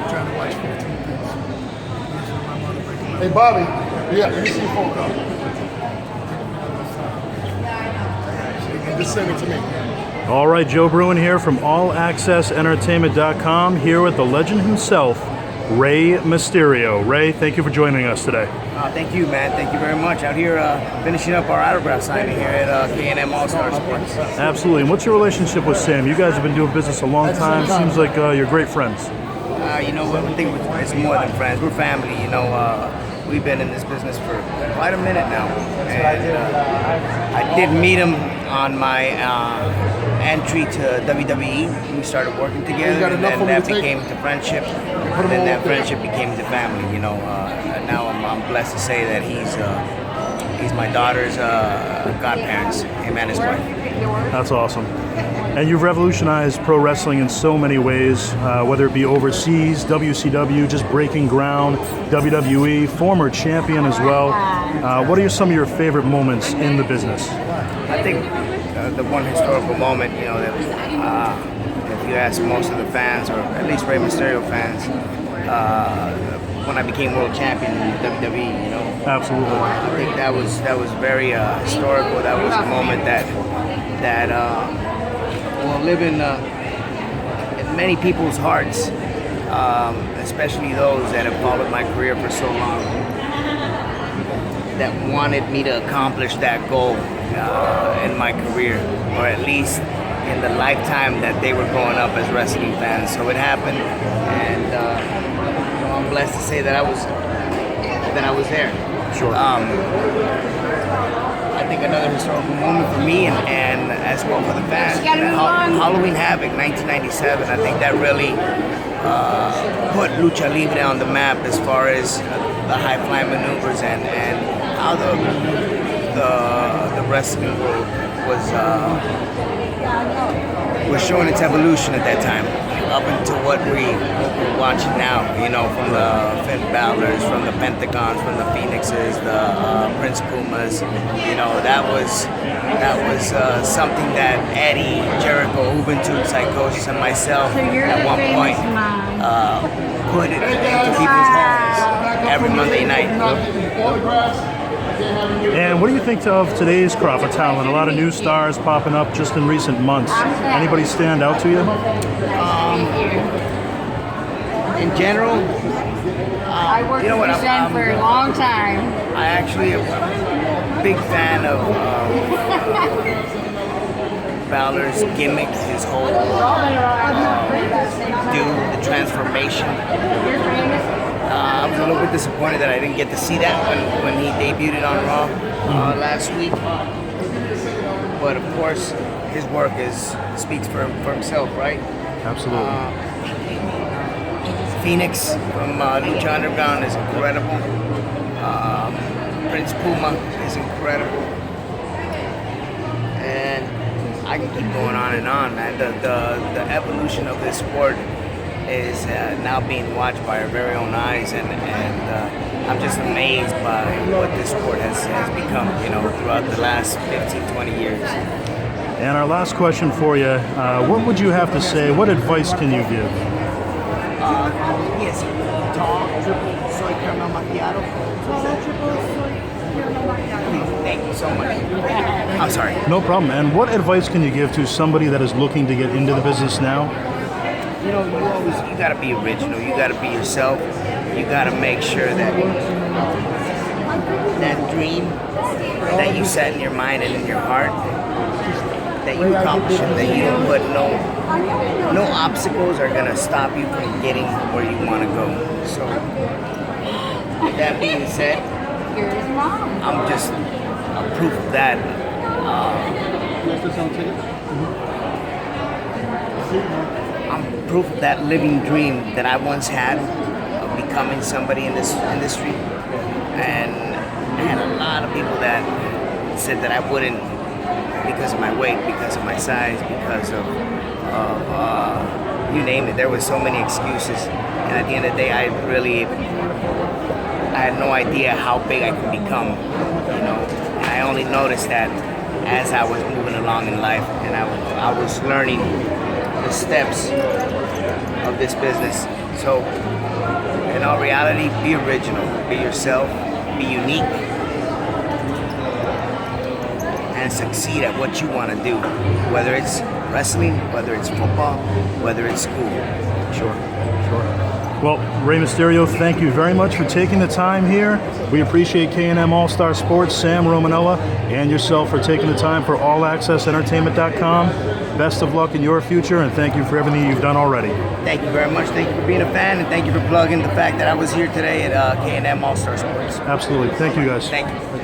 trying to watch 15 things. My mother breaking my Hey, Bobby. Yeah, let me see your phone call. Just send it to me. All right, Joe Bruin here from AllAccessEntertainment.com, here with the legend himself, Rey Mysterio. Rey, thank you for joining us today. Thank you, man. Thank you very much. Out here finishing up our autograph signing here at K&M All-Star Sports. Absolutely. And what's your relationship with Sam? You guys have been doing business a long time. Seems like you're great friends. You know what? I think it's more than friends. We're family. You know, we've been in this business for quite a minute now. And I did meet him on my entry to WWE. We started working together, and then that became the friendship. And then that friendship became the family. You know, now I'm blessed to say that he's my daughter's godparents, him and his wife. That's awesome. And you've revolutionized pro wrestling in so many ways, whether it be overseas, WCW, just breaking ground, WWE, former champion as well. What are some of your favorite moments in the business? I think the one historical moment, you know, that if you ask most of the fans, or at least Rey Mysterio fans, when I became world champion in WWE, you know. Absolutely. I think that was very historical. That was a moment that will live in many people's hearts, especially those that have followed my career for so long, that wanted me to accomplish that goal in my career, or at least in the lifetime that they were growing up as wrestling fans. So it happened, and I'm blessed to say that I was there. Sure. I think another historical moment for me, and as well for the fans, Halloween Havoc 1997. I think that really put Lucha Libre on the map as far as the high flying maneuvers and how the wrestling world was showing its evolution at that time, up into what we're watching now. You know, from the Finn Balor's, from the Pentagons, from the Phoenixes, the Prince Pumas. You know, that was something that Eddie, Jericho, Juventud, Psychosis, and myself at one point put it into people's homes every Monday night. And what do you think of today's crop of talent? A lot of new stars popping up just in recent months. Anybody stand out to you? In general, I worked with Zen for a long time. I actually am a big fan of Balor's gimmick, his whole the transformation. I was a little bit disappointed that I didn't get to see that when he debuted on Raw last week. But of course, his work speaks for himself, right? Absolutely. Phoenix from Lucha Underground is incredible. Prince Puma is incredible. And I can keep going on and on, man. The evolution of this sport is now being watched by our very own eyes, and I'm just amazed by what this sport has become, you know, throughout the last 15, 20 years. And our last question for you, what would you have to say? What advice can you give? Yes, tall, triple, soy caramel macchiato. Thank you so much. I'm sorry. No problem. And what advice can you give to somebody that is looking to get into the business now? You know, you gotta be original. You gotta be yourself. You gotta make sure that that dream that you set in your mind and in your heart, that you accomplish it. That you don't put no obstacles are gonna stop you from getting where you want to go. So, with that being said, I'm just a proof of that. I'm proof of that living dream that I once had of becoming somebody in this industry. And I had a lot of people that said that I wouldn't, because of my weight, because of my size, because of you name it. There was so many excuses, and at the end of the day, I had no idea how big I could become, you know. And I only noticed that as I was moving along in life, and I was learning the steps of this business. So, in all reality, be original, be yourself, be unique, and succeed at what you want to do, whether it's wrestling, whether it's football, whether it's school. Sure. Well, Rey Mysterio, thank you very much for taking the time here. We appreciate K&M All-Star Sports, Sam Romanella, and yourself for taking the time for allaccessentertainment.com. Best of luck in your future, and thank you for everything you've done already. Thank you very much. Thank you for being a fan, and thank you for plugging the fact that I was here today at K&M All-Star Sports. Absolutely. Thank you, guys. Thank you.